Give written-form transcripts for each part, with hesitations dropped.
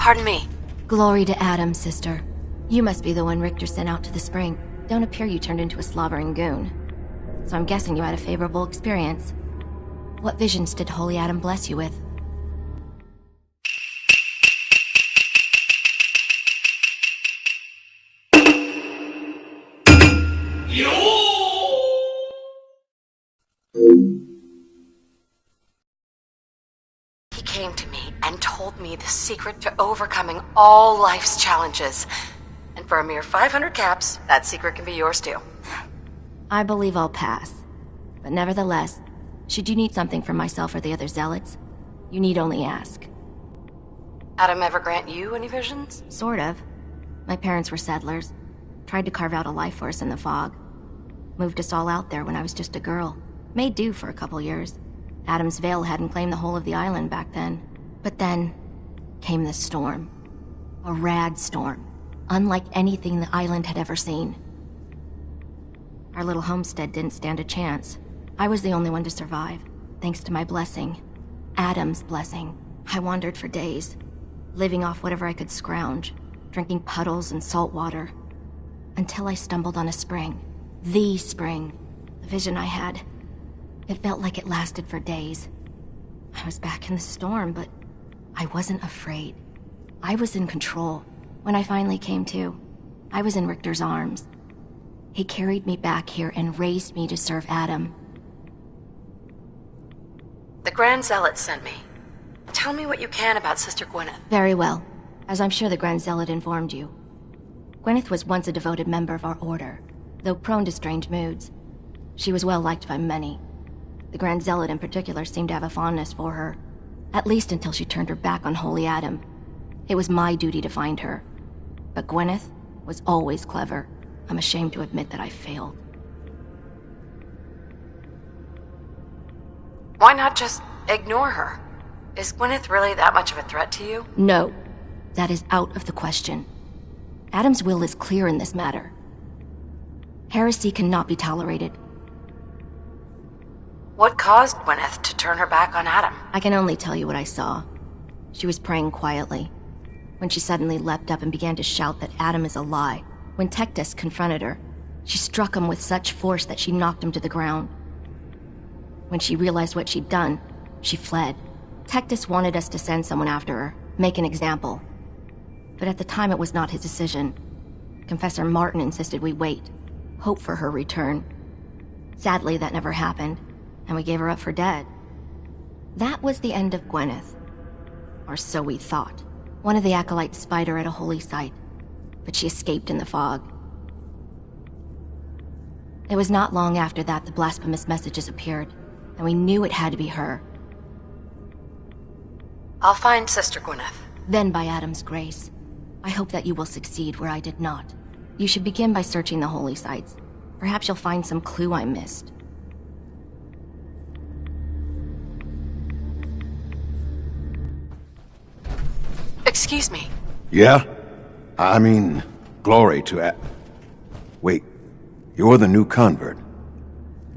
Pardon me. Glory to Adam, sister. You must be the one Richter sent out to the spring. Don't appear you turned into a slobbering goon. So I'm guessing you had a favorable experience. What visions did Holy Adam bless you with? He came to me and told me the secret to overcoming all life's challenges. And for a mere 500 caps, that secret can be yours too. I believe I'll pass. But nevertheless, should you need something from myself or the other zealots, you need only ask. Adam ever grant you any visions? Sort of. My parents were settlers. Tried to carve out a life for us in the fog. Moved us all out there when I was just a girl. Made do for a couple years. Adam's Veil hadn't claimed the whole of the island back then. But then came this storm. A rad storm. Unlike anything the island had ever seen. Our little homestead didn't stand a chance. I was the only one to survive, thanks to my blessing. Adam's blessing. I wandered for days, living off whatever I could scrounge, drinking puddles and salt water, until I stumbled on a spring. The spring. The vision I had. It felt like it lasted for days. I was back in the storm, but I wasn't afraid. I was in control. When I finally came to, I was in Richter's arms. He carried me back here and raised me to serve Adam. The Grand Zealot sent me. Tell me what you can about Sister Gwyneth. Very well, as I'm sure the Grand Zealot informed you. Gwyneth was once a devoted member of our order, though prone to strange moods. She was well liked by many. The Grand Zealot in particular seemed to have a fondness for her, at least until she turned her back on Holy Adam. It was my duty to find her. But Gwyneth was always clever. I'm ashamed to admit that I failed. Why not just ignore her? Is Gwyneth really that much of a threat to you? No, that is out of the question. Adam's will is clear in this matter. Heresy cannot be tolerated. What caused Gwyneth to turn her back on Adam? I can only tell you what I saw. She was praying quietly, when she suddenly leapt up and began to shout that Adam is a lie. When Tectus confronted her, she struck him with such force that she knocked him to the ground. When she realized what she'd done, she fled. Tectus wanted us to send someone after her, make an example. But at the time it was not his decision. Confessor Martin insisted we wait, hope for her return. Sadly, that never happened, and we gave her up for dead. That was the end of Gwyneth. Or so we thought. One of the acolytes spied her at a holy site, but she escaped in the fog. It was not long after that the blasphemous messages appeared, and we knew it had to be her. I'll find Sister Gwyneth. Then, by Adam's grace, I hope that you will succeed where I did not. You should begin by searching the holy sites. Perhaps you'll find some clue I missed. Excuse me. Yeah? I mean, glory to Wait, you're the new convert.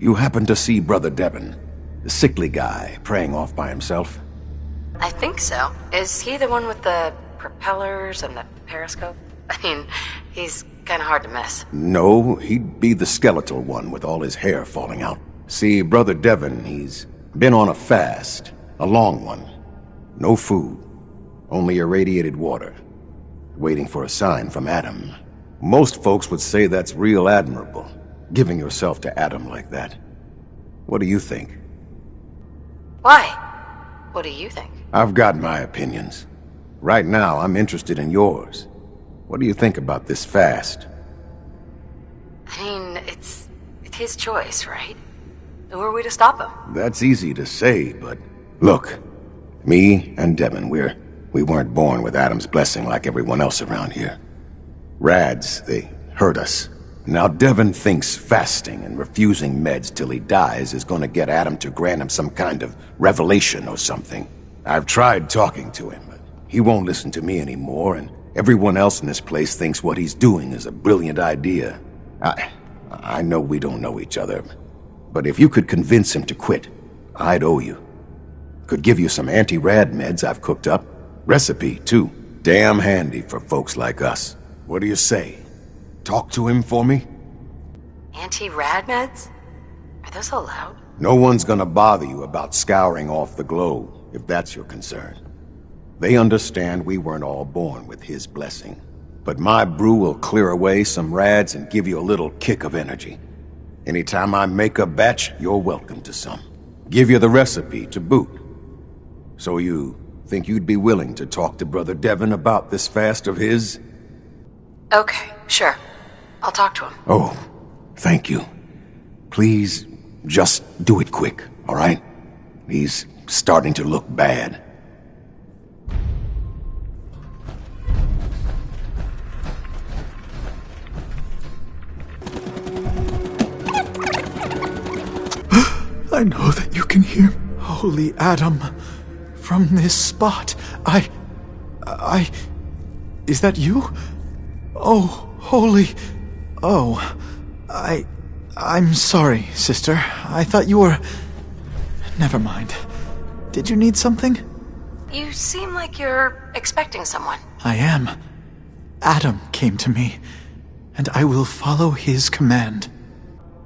You happen to see Brother Devin, the sickly guy praying off by himself? I think so. Is he the one with the propellers and the periscope? I mean, he's kinda hard to miss. No, he'd be the skeletal one with all his hair falling out. See, Brother Devin, he's been on a fast, a long one. No food, only irradiated water, waiting for a sign from Adam. Most folks would say that's real admirable, giving yourself to Adam like that. What do you think? Why? What do you think? I've got my opinions. Right now, I'm interested in yours. What do you think about this fast? I mean, it's his choice, right? Who are we to stop him? That's easy to say, but... Look, me and Devin, we weren't born with Adam's blessing like everyone else around here. Rads, they hurt us. Now Devin thinks fasting and refusing meds till he dies is gonna get Adam to grant him some kind of revelation or something. I've tried talking to him, but he won't listen to me anymore, and everyone else in this place thinks what he's doing is a brilliant idea. I know we don't know each other, but if you could convince him to quit, I'd owe you. Could give you some anti-rad meds I've cooked up. Recipe, too. damn handy for folks like us. What do you say? Talk to him for me? Anti-rad meds? Are those allowed? No one's gonna bother you about scouring off the globe, if that's your concern. They understand we weren't all born with his blessing. But my brew will clear away some rads and give you a little kick of energy. Anytime I make a batch, you're welcome to some. Give you the recipe to boot. So you think you'd be willing to talk to Brother Devin about this fast of his? Okay, sure. I'll talk to him. Oh, thank you. Please, just do it quick, all right? He's starting to look bad. I know that you can hear Holy Adam from this spot. Is that you? Oh, Holy... Oh, I'm sorry, sister. I thought you were... Never mind. Did you need something? You seem like you're expecting someone. I am. Adam came to me, and I will follow his command.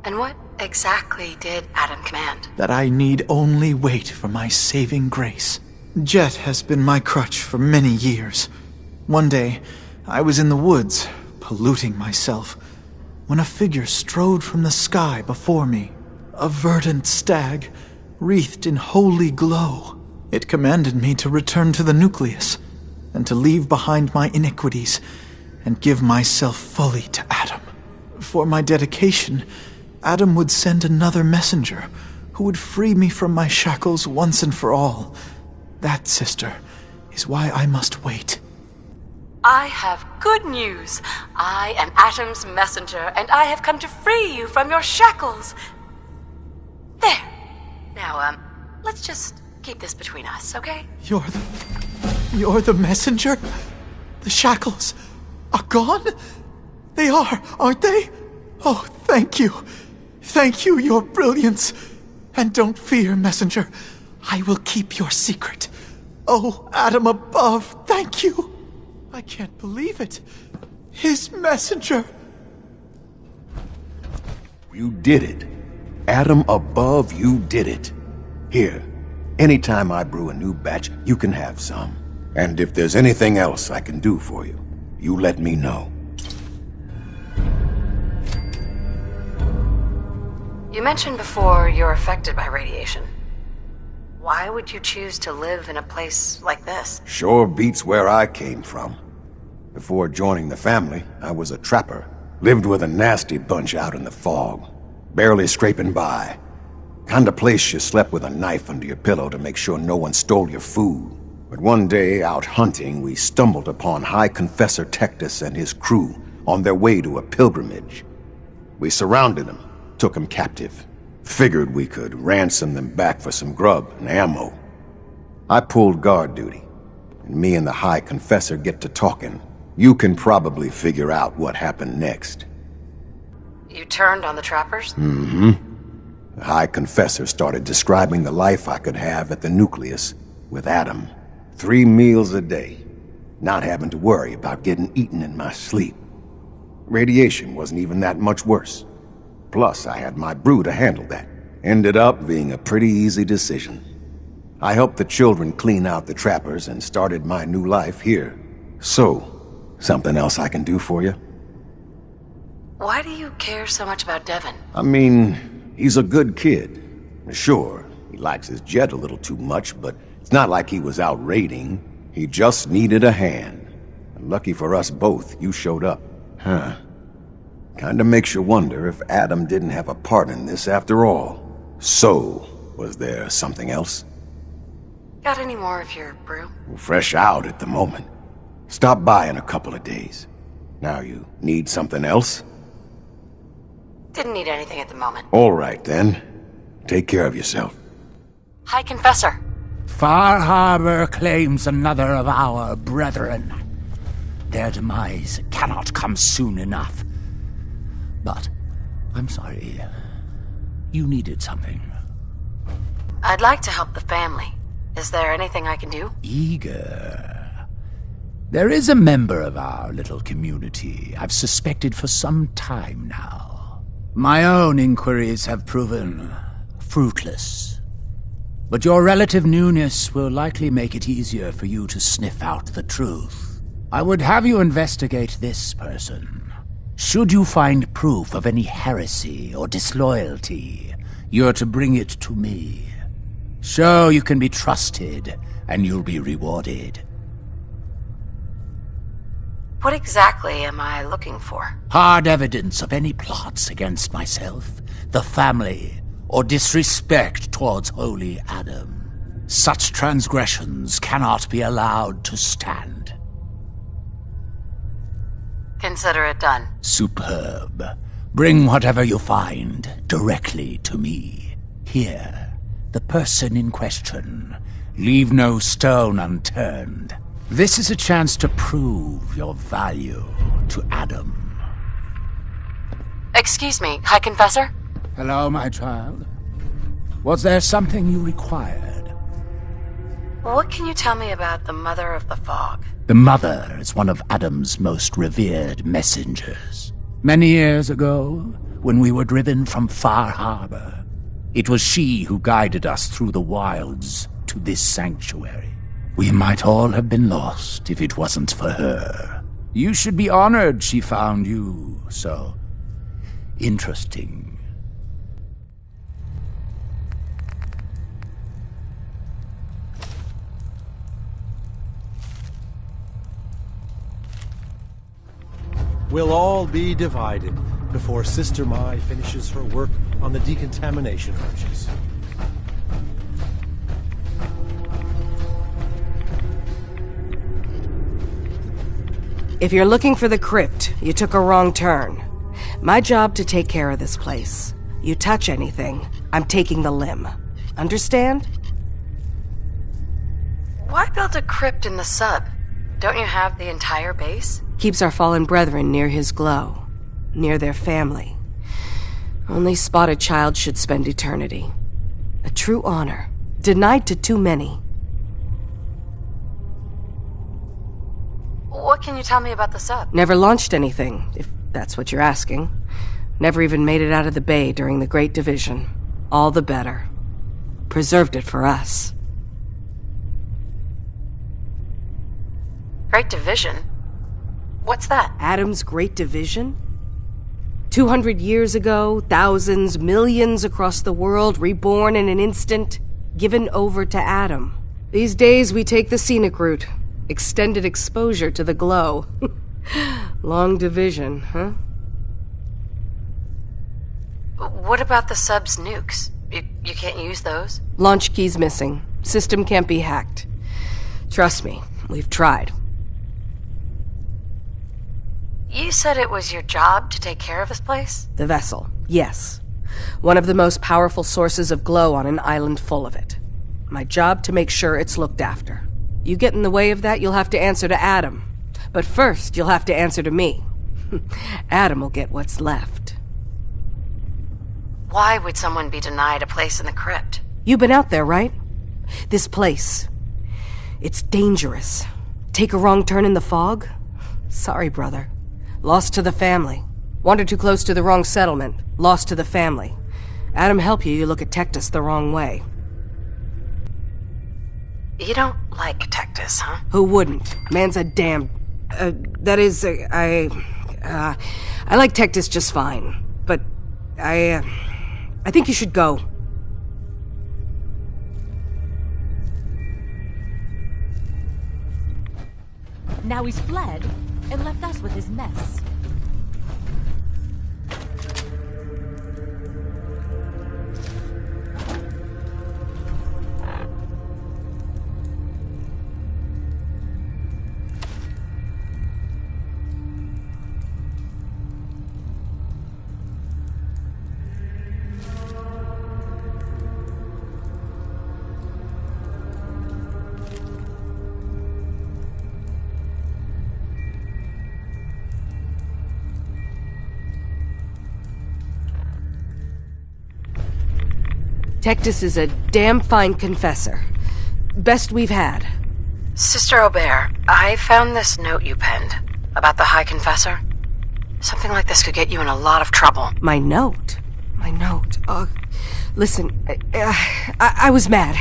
And what exactly did Adam command? That I need only wait for my saving grace. Jet has been my crutch for many years. One day, I was in the woods, polluting myself, when a figure strode from the sky before me. A verdant stag, wreathed in holy glow. It commanded me to return to the nucleus, and to leave behind my iniquities, and give myself fully to Adam. For my dedication, Adam would send another messenger, who would free me from my shackles once and for all. That, sister, is why I must wait. I have good news. I am Adam's messenger, and I have come to free you from your shackles. There. Now, let's just keep this between us, okay? You're the messenger? The shackles are gone? They are, aren't they? Oh, thank you. Thank you, your brilliance. And don't fear, messenger. I will keep your secret. Oh, Adam above, thank you. I can't believe it. His messenger. You did it. Adam above, you did it. Here, anytime I brew a new batch, you can have some. And if there's anything else I can do for you, you let me know. You mentioned before you're affected by radiation. Why would you choose to live in a place like this? Sure beats where I came from. Before joining the family, I was a trapper. Lived with a nasty bunch out in the fog. Barely scraping by. Kind of place you slept with a knife under your pillow to make sure no one stole your food. But one day, out hunting, we stumbled upon High Confessor Tectus and his crew on their way to a pilgrimage. We surrounded them, took them captive. Figured we could ransom them back for some grub and ammo. I pulled guard duty, and me and the High Confessor get to talking. You can probably figure out what happened next. You turned on the trappers? Mm-hmm. The High Confessor started describing the life I could have at the nucleus with Adam. 3 meals a day, not having to worry about getting eaten in my sleep. Radiation wasn't even that much worse. Plus, I had my brew to handle that. Ended up being a pretty easy decision. I helped the children clean out the trappers and started my new life here. So, something else I can do for you? Why do you care so much about Devin? I mean, he's a good kid. Sure, he likes his jet a little too much, but it's not like he was out raiding. He just needed a hand. And lucky for us both, you showed up. Huh. Kinda makes you wonder if Adam didn't have a part in this after all. So, was there something else? Got any more of your brew? Fresh out at the moment. Stop by in a couple of days. Now you need something else? Didn't need anything at the moment. All right, then. Take care of yourself. High Confessor. Far Harbor claims another of our brethren. Their demise cannot come soon enough. But, I'm sorry. You needed something. I'd like to help the family. Is there anything I can do? Eager. There is a member of our little community I've suspected for some time now. My own inquiries have proven fruitless. But your relative newness will likely make it easier for you to sniff out the truth. I would have you investigate this person. Should you find proof of any heresy or disloyalty, you're to bring it to me. Show you can be trusted, and you'll be rewarded. What exactly am I looking for? Hard evidence of any plots against myself, the family, or disrespect towards holy Adam. Such transgressions cannot be allowed to stand. Consider it done. Superb. Bring whatever you find directly to me. Here, the person in question. Leave no stone unturned. This is a chance to prove your value to Adam. Excuse me, High Confessor? Hello, my child. Was there something you required? What can you tell me about the Mother of the Fog? The Mother is one of Adam's most revered messengers. Many years ago, when we were driven from Far Harbor, it was she who guided us through the wilds to this sanctuary. We might all have been lost if it wasn't for her. You should be honored she found you so interesting. We'll all be divided before Sister Mai finishes her work on the decontamination arches. If you're looking for the crypt, you took a wrong turn. My job to take care of this place. You touch anything, I'm taking the limb. Understand? Why build a crypt in the sub? Don't you have the entire base? Keeps our fallen brethren near his glow. Near their family. Only spotted child should spend eternity. A true honor. Denied to too many. What can you tell me about the sub? Never launched anything, if that's what you're asking. Never even made it out of the bay during the Great Division. All the better. Preserved it for us. Great Division? What's that? Adam's Great Division? 200 years ago, thousands, millions across the world, reborn in an instant, given over to Adam. These days we take the scenic route. Extended exposure to the glow. Long division, huh? What about the sub's nukes? You can't use those? Launch keys missing. System can't be hacked. Trust me, we've tried. You said it was your job to take care of this place? The vessel, yes. One of the most powerful sources of glow on an island full of it. My job to make sure it's looked after. You get in the way of that, you'll have to answer to Adam. But first, you'll have to answer to me. Adam will get what's left. Why would someone be denied a place in the crypt? You've been out there, right? This place. It's dangerous. Take a wrong turn in the fog? Sorry, brother. Lost to the family. Wandered too close to the wrong settlement. Lost to the family. Adam help you, you look at Tectus the wrong way. You don't like Tectus, huh? Who wouldn't? Man's a damn... I like Tectus just fine. But I think you should go. Now he's fled and left us with his mess. Tectus is a damn fine confessor. Best we've had. Sister Aubert, I found this note you penned about the High Confessor. Something like this could get you in a lot of trouble. My note? Listen, I was mad.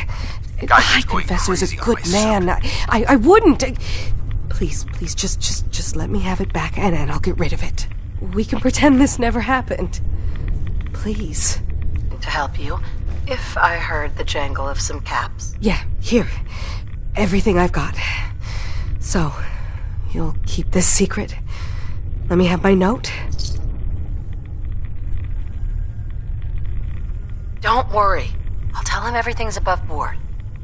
The High Confessor's a good man. I wouldn't. Please, just let me have it back and I'll get rid of it. We can pretend this never happened. Please. To help you, if I heard the jangle of some caps. Yeah, here. Everything I've got. So, you'll keep this secret? Let me have my note. Don't worry. I'll tell him everything's above board.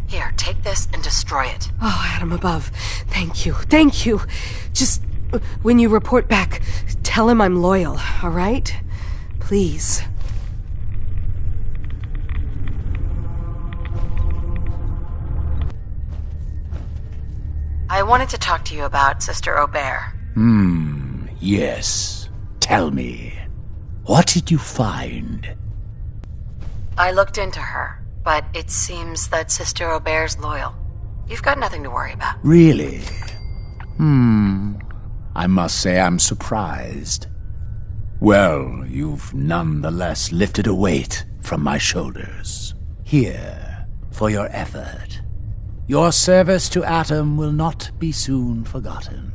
Here, take this and destroy it. Oh, Adam above. Thank you. Just, when you report back, tell him I'm loyal, all right? Please. I wanted to talk to you about Sister Aubert. Yes. Tell me. What did you find? I looked into her, but it seems that Sister Aubert's loyal. You've got nothing to worry about. Really? I must say I'm surprised. Well, you've nonetheless lifted a weight from my shoulders. Here, for your effort. Your service to Atom will not be soon forgotten.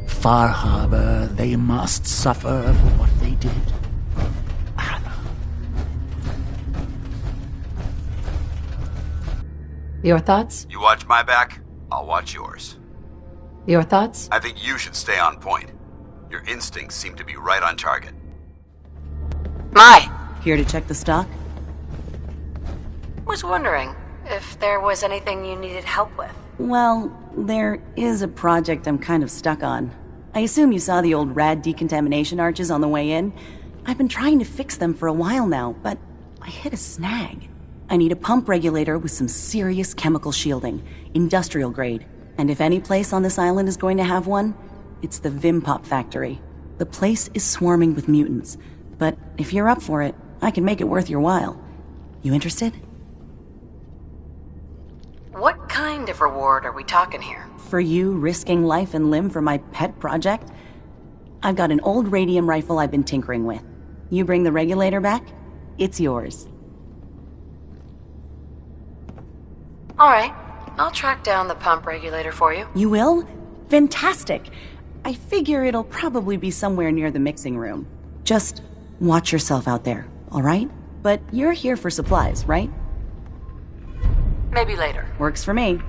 Far Harbor, they must suffer for what they did. Your thoughts? You watch my back, I'll watch yours. Your thoughts? I think you should stay on point. Your instincts seem to be right on target. Mai! Here to check the stock? Was wondering if there was anything you needed help with. Well, there is a project I'm kind of stuck on. I assume you saw the old rad decontamination arches on the way in. I've been trying to fix them for a while now, but I hit a snag. I need a pump regulator with some serious chemical shielding, industrial grade. And if any place on this island is going to have one, it's the Vimpop factory. The place is swarming with mutants, but if you're up for it, I can make it worth your while. You interested? What kind of reward are we talking here? For you risking life and limb for my pet project? I've got an old radium rifle I've been tinkering with. You bring the regulator back, it's yours. All right, I'll track down the pump regulator for you. You will? Fantastic. I figure it'll probably be somewhere near the mixing room. Just watch yourself out there, all right? But you're here for supplies, right? Maybe later. Works for me.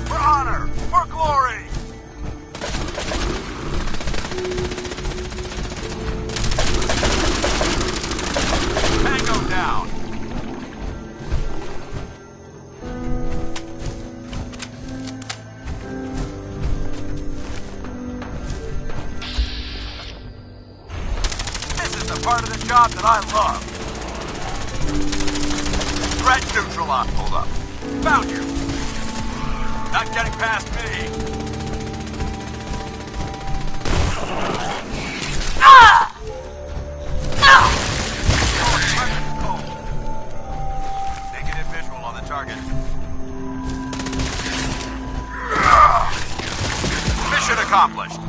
For honor! For glory! Tango down! This is the part of the job that I love. Threat neutralized. Hold up. Found you. Not getting past me. Ah! Negative visual on the target. Mission accomplished.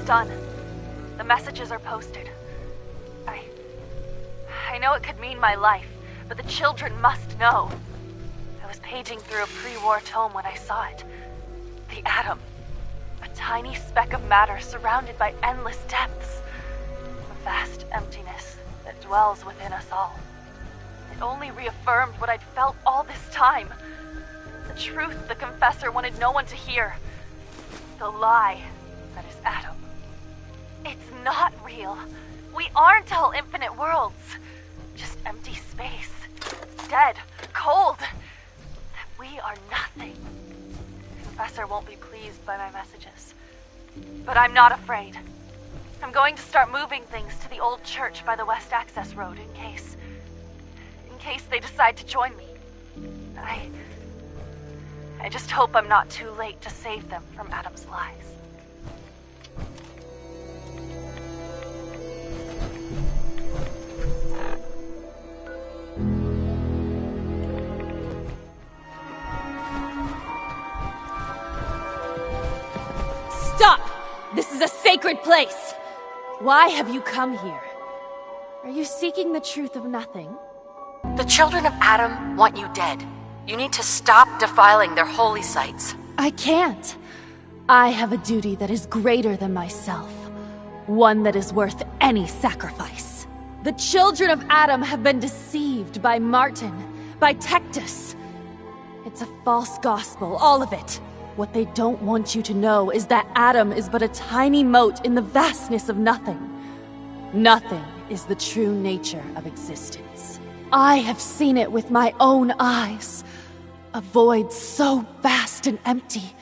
done. The messages are posted. I know it could mean my life, but the children must know. I was paging through a pre-war tome when I saw it. The atom. A tiny speck of matter surrounded by endless depths. A vast emptiness that dwells within us all. It only reaffirmed what I'd felt all this time. The truth the confessor wanted no one to hear. The lie that is Adam. It's not real. We aren't all infinite worlds. Just empty space. Dead. Cold. We are nothing. The confessor won't be pleased by my messages. But I'm not afraid. I'm going to start moving things to the old church by the West Access Road in case they decide to join me. I just hope I'm not too late to save them from Adam's lies. Stop! This is a sacred place! Why have you come here? Are you seeking the truth of nothing? The children of Adam want you dead. You need to stop defiling their holy sites. I can't. I have a duty that is greater than myself. One that is worth any sacrifice. The children of Adam have been deceived by Martin, by Tectus. It's a false gospel, all of it. What they don't want you to know is that Adam is but a tiny mote in the vastness of nothing. Nothing is the true nature of existence. I have seen it with my own eyes. A void so vast and empty,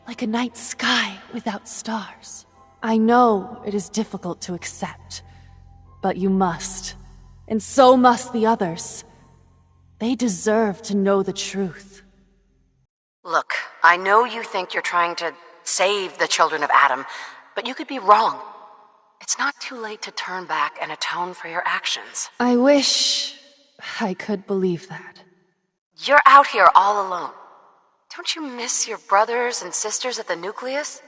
like a night sky without stars. I know it is difficult to accept, but you must, and so must the others. They deserve to know the truth. Look, I know you think you're trying to save the children of Adam, but you could be wrong. It's not too late to turn back and atone for your actions. I wish I could believe that. You're out here all alone. Don't you miss your brothers and sisters at the nucleus?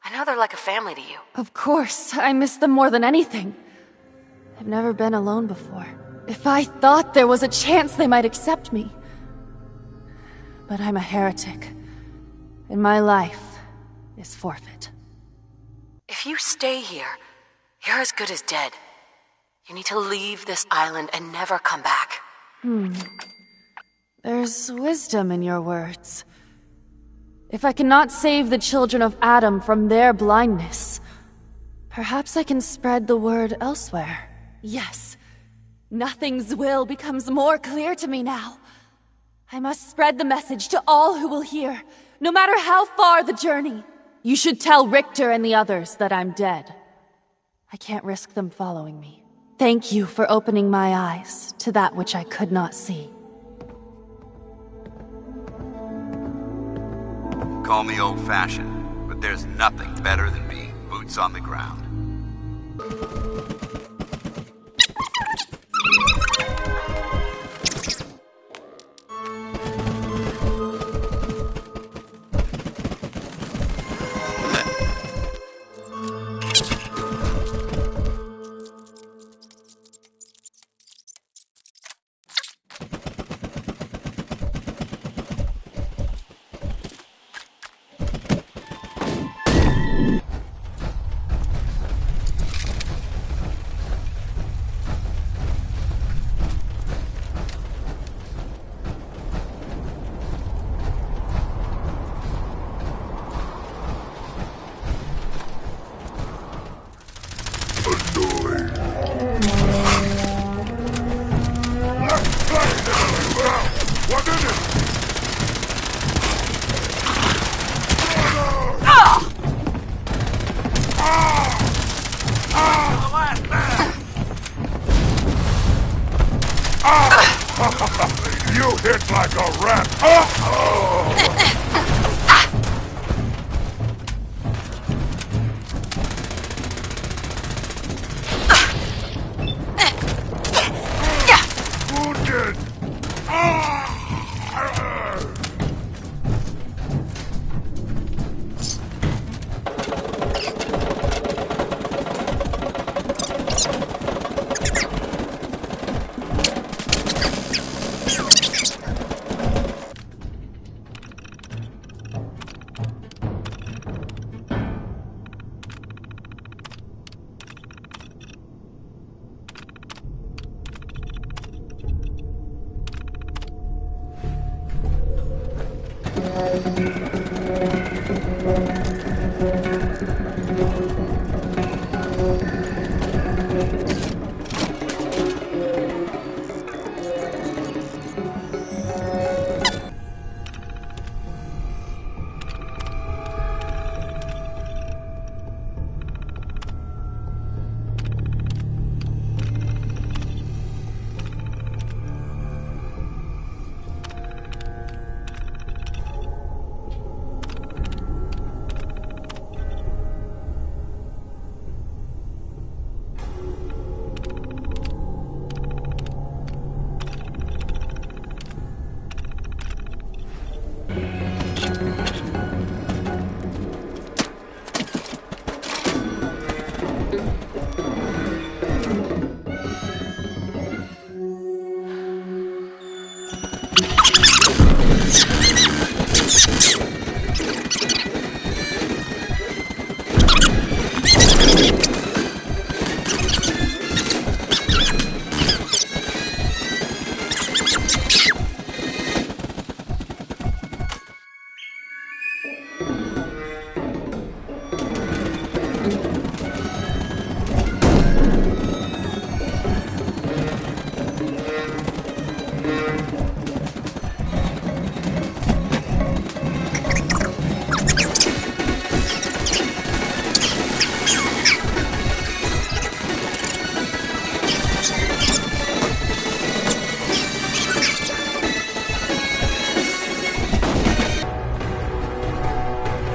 I know they're like a family to you. Of course, I miss them more than anything. I've never been alone before. If I thought there was a chance they might accept me. But I'm a heretic, and my life is forfeit. If you stay here, you're as good as dead. You need to leave this island and never come back. There's wisdom in your words. If I cannot save the children of Adam from their blindness, perhaps I can spread the word elsewhere. Yes, nothing's will becomes more clear to me now. I must spread the message to all who will hear, no matter how far the journey. You should tell Richter and the others that I'm dead. I can't risk them following me. Thank you for opening my eyes to that which I could not see. Call me old-fashioned, but there's nothing better than being boots on the ground.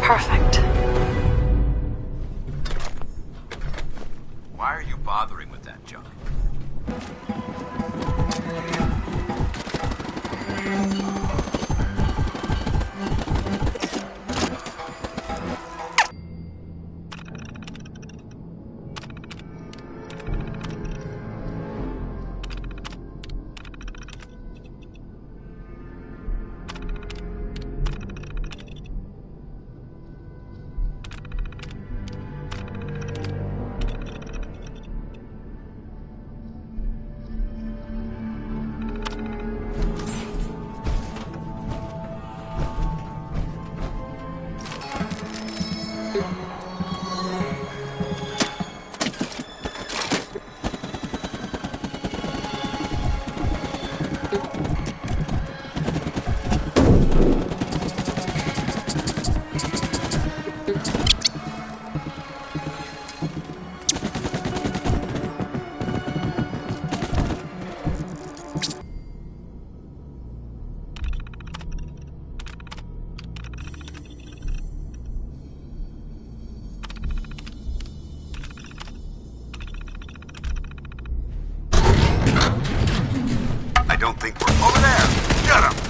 Perfect. Why are you bothering with that junk? I don't think we're over there. Get him!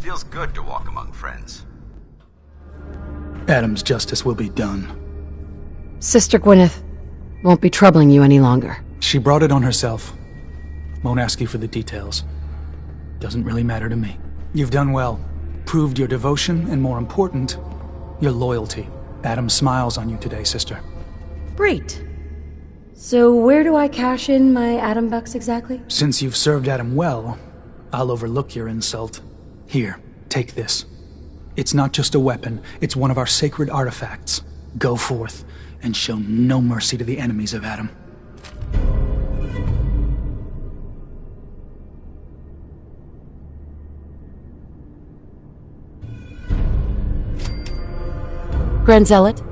Feels good to walk among friends. Adam's justice will be done. Sister Gwyneth won't be troubling you any longer. She brought it on herself. Won't ask you for the details. Doesn't really matter to me. You've done well. Proved your devotion, and more important, your loyalty. Adam smiles on you today, sister. Great. So where do I cash in my Adam bucks exactly? Since you've served Adam well, I'll overlook your insult. Here, take this. It's not just a weapon, it's one of our sacred artifacts. Go forth, and show no mercy to the enemies of Adam. Grand Zealot?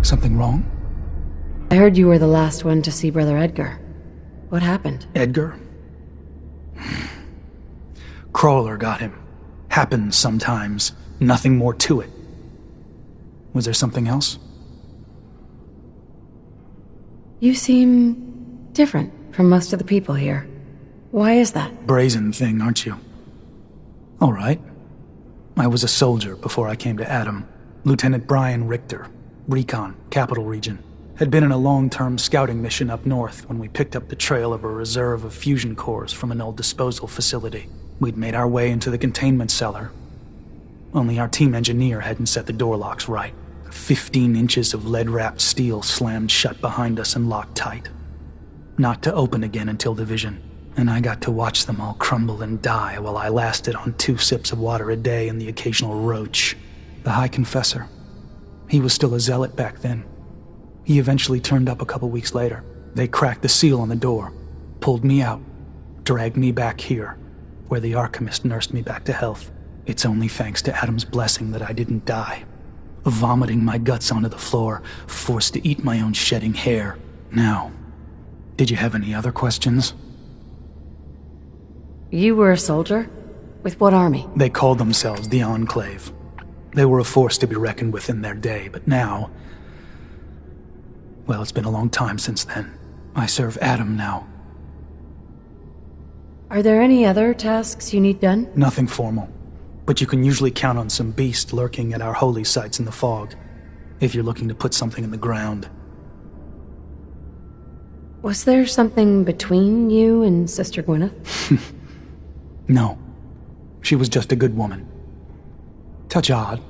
Something wrong? I heard you were the last one to see Brother Edgar. What happened? Edgar? Crawler got him. Happens sometimes. Nothing more to it. Was there something else? You seem different from most of the people here. Why is that? Brazen thing, aren't you? All right. I was a soldier before I came to Adam. Lieutenant Brian Richter, Recon, Capital Region. Had been in a long-term scouting mission up north when we picked up the trail of a reserve of fusion cores from an old disposal facility. We'd made our way into the containment cellar. Only our team engineer hadn't set the door locks right. 15 inches of lead-wrapped steel slammed shut behind us and locked tight. Not to open again until division. And I got to watch them all crumble and die while I lasted on 2 sips of water a day and the occasional roach. The High Confessor. He was still a zealot back then. He eventually turned up a couple weeks later. They cracked the seal on the door, pulled me out, dragged me back here, where the Archimist nursed me back to health. It's only thanks to Adam's blessing that I didn't die. Vomiting my guts onto the floor, forced to eat my own shedding hair. Now, did you have any other questions? You were a soldier? With what army? They called themselves the Enclave. They were a force to be reckoned with in their day, but now... Well, it's been a long time since then. I serve Adam now. Are there any other tasks you need done? Nothing formal, but you can usually count on some beast lurking at our holy sites in the fog, if you're looking to put something in the ground. Was there something between you and Sister Gwyneth? No. She was just a good woman. Touch odd,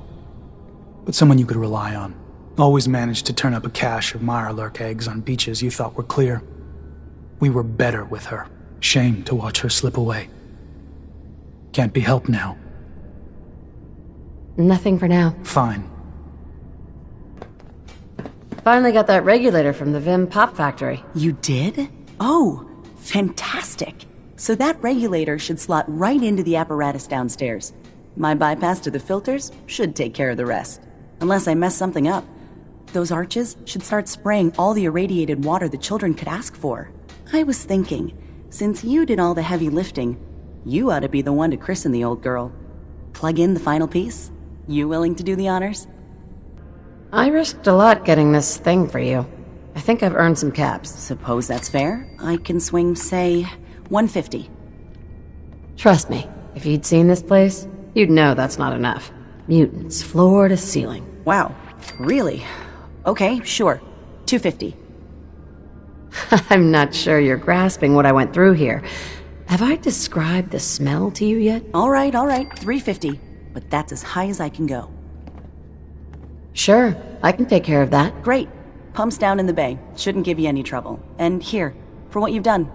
but someone you could rely on. Always managed to turn up a cache of mirelurk eggs on beaches you thought were clear. We were better with her. Shame to watch her slip away. Can't be helped now. Nothing for now. Fine. Finally got that regulator from the Vim Pop Factory. You did? Oh, fantastic. So that regulator should slot right into the apparatus downstairs. My bypass to the filters should take care of the rest. Unless I mess something up. Those arches should start spraying all the irradiated water the children could ask for. I was thinking, since you did all the heavy lifting, you ought to be the one to christen the old girl. Plug in the final piece? You willing to do the honors? I risked a lot getting this thing for you. I think I've earned some caps. Suppose that's fair. I can swing, say, 150. Trust me, if you'd seen this place, you'd know that's not enough. Mutants, floor to ceiling. Wow, really? Okay, sure. 250. I'm not sure you're grasping what I went through here. Have I described the smell to you yet? All right, 350. But that's as high as I can go. Sure, I can take care of that. Great. Pumps down in the bay. Shouldn't give you any trouble. And here, for what you've done.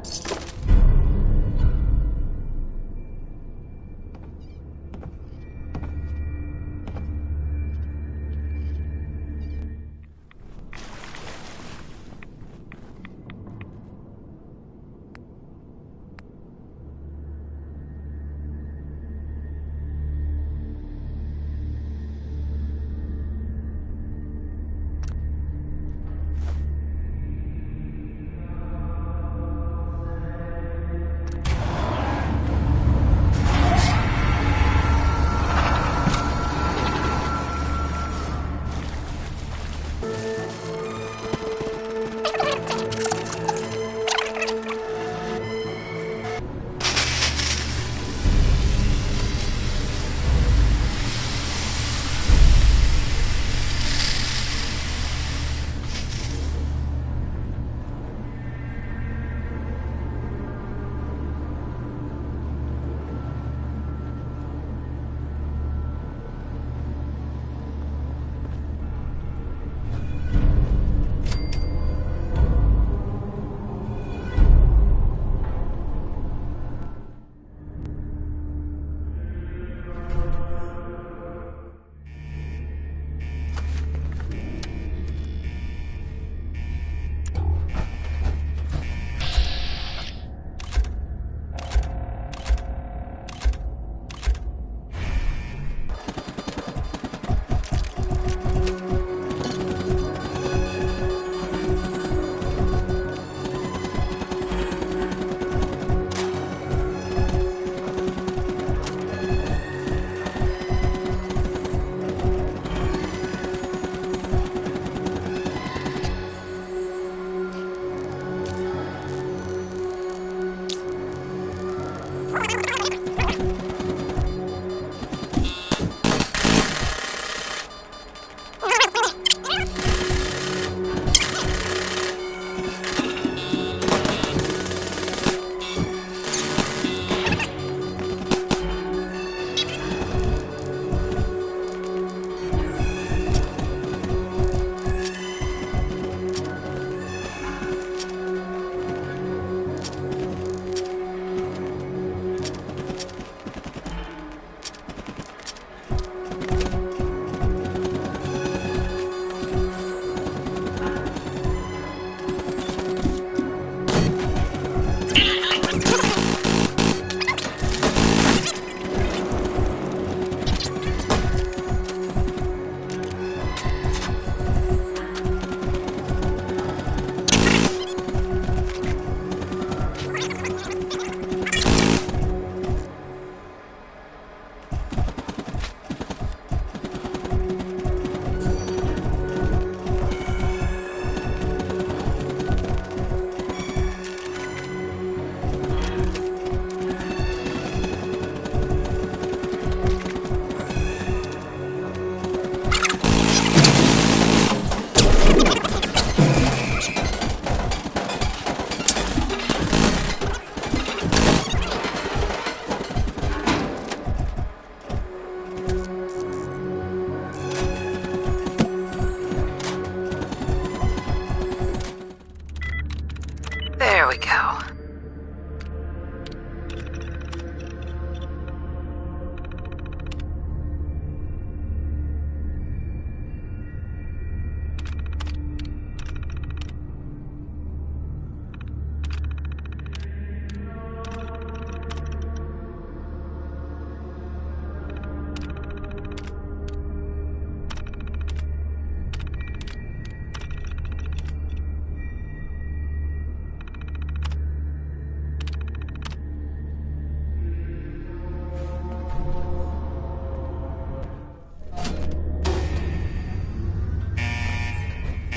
we go.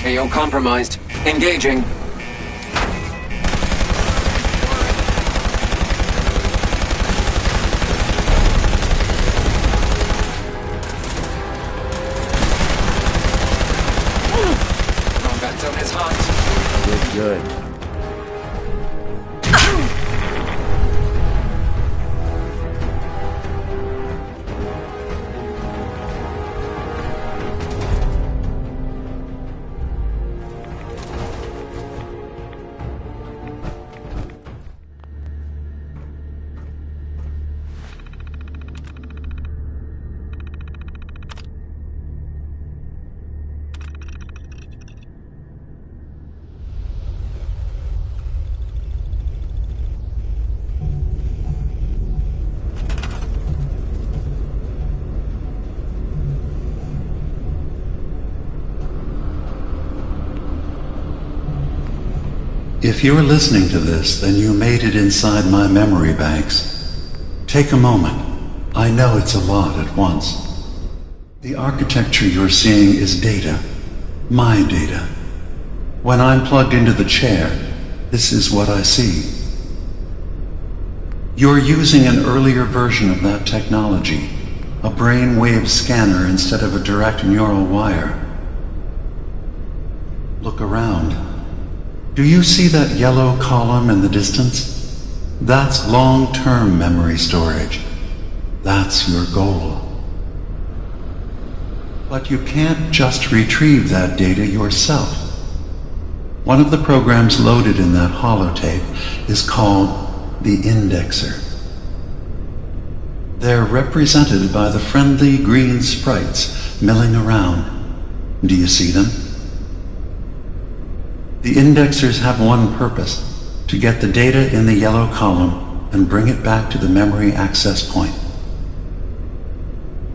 AO compromised. Engaging. Combat zone is hot. Good. If you're listening to this, then you made it inside my memory banks. Take a moment. I know it's a lot at once. The architecture you're seeing is data. My data. When I'm plugged into the chair, this is what I see. You're using an earlier version of that technology, a brainwave scanner instead of a direct neural wire. Look around. Do you see that yellow column in the distance? That's long-term memory storage. That's your goal. But you can't just retrieve that data yourself. One of the programs loaded in that holotape is called the indexer. They're represented by the friendly green sprites milling around. Do you see them? The indexers have one purpose: to get the data in the yellow column and bring it back to the memory access point.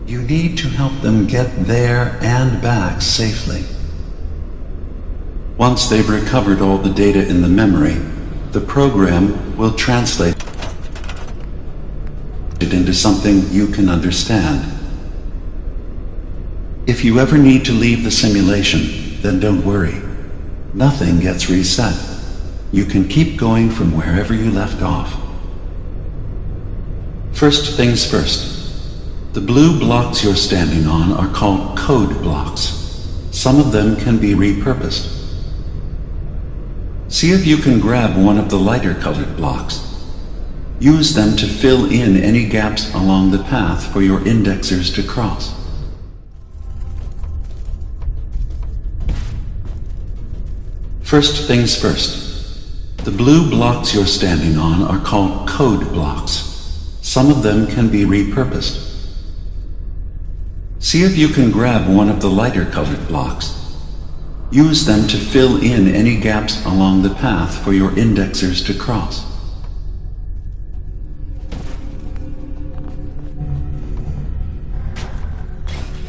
You need to help them get there and back safely. Once they've recovered all the data in the memory, the program will translate it into something you can understand. If you ever need to leave the simulation, then don't worry. Nothing gets reset. You can keep going from wherever you left off. First things first. The blue blocks you're standing on are called code blocks. Some of them can be repurposed. See if you can grab one of the lighter colored blocks. Use them to fill in any gaps along the path for your indexers to cross. First things first. The blue blocks you're standing on are called code blocks. Some of them can be repurposed. See if you can grab one of the lighter colored blocks. Use them to fill in any gaps along the path for your indexers to cross.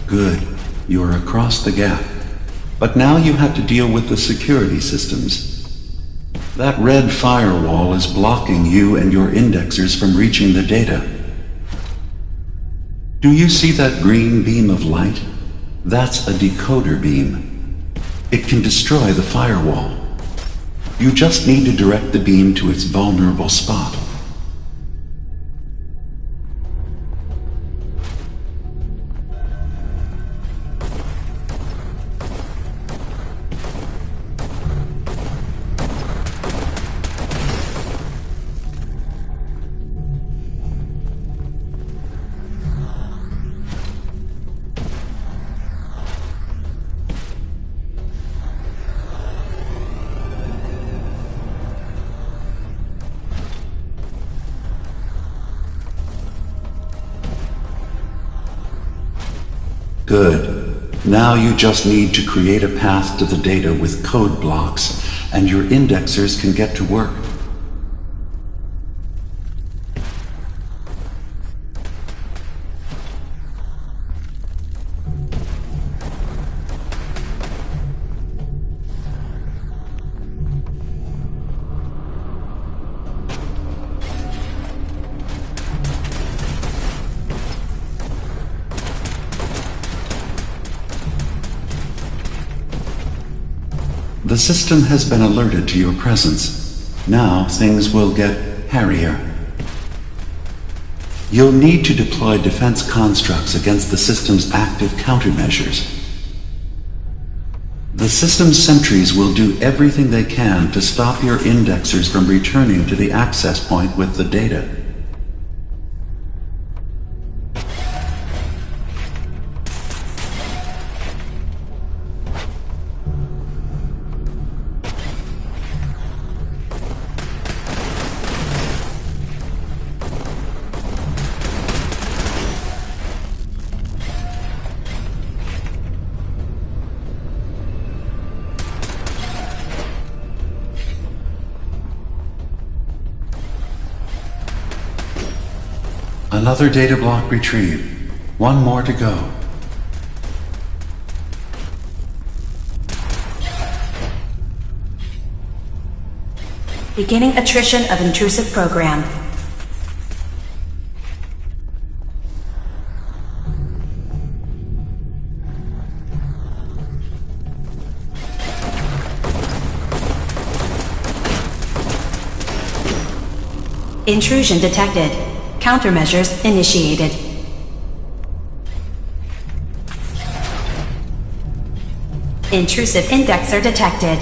Good. You're across the gap. But now you have to deal with the security systems. That red firewall is blocking you and your indexers from reaching the data. Do you see that green beam of light? That's a decoder beam. It can destroy the firewall. You just need to direct the beam to its vulnerable spot. Good. Now you just need to create a path to the data with code blocks, and your indexers can get to work. The system has been alerted to your presence. Now things will get hairier. You'll need to deploy defense constructs against the system's active countermeasures. The system's sentries will do everything they can to stop your indexers from returning to the access point with the data. Another data block retrieved. One more to go. Beginning attrition of intrusive program. Intrusion detected. Countermeasures initiated. Intrusive indexer detected.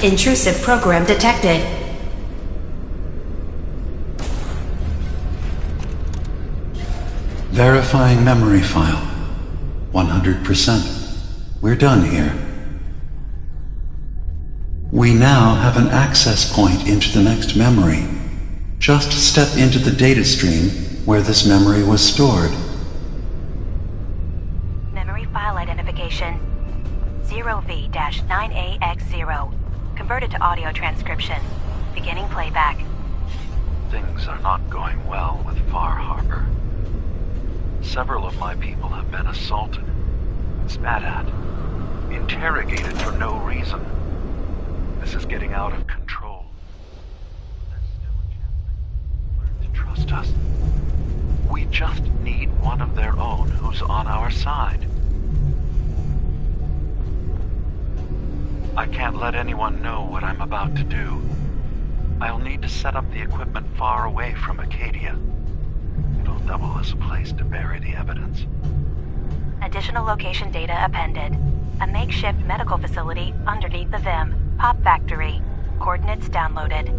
Intrusive program detected. Verifying memory file. 100%. We're done here. We now have an access point into the next memory. Just step into the data stream where this memory was stored. Memory file identification 0V-9AX0. Converted to audio transcription. Beginning playback. Things are not going well with Far Harbor. Several of my people have been assaulted, spat at, interrogated for no reason. This is getting out of control. There's still a chance they learn to trust us. We just need one of their own who's on our side. I can't let anyone know what I'm about to do. I'll need to set up the equipment far away from Acadia. It'll double as a place to bury the evidence. Additional location data appended. A makeshift medical facility underneath the VIM. Pop factory. Coordinates downloaded.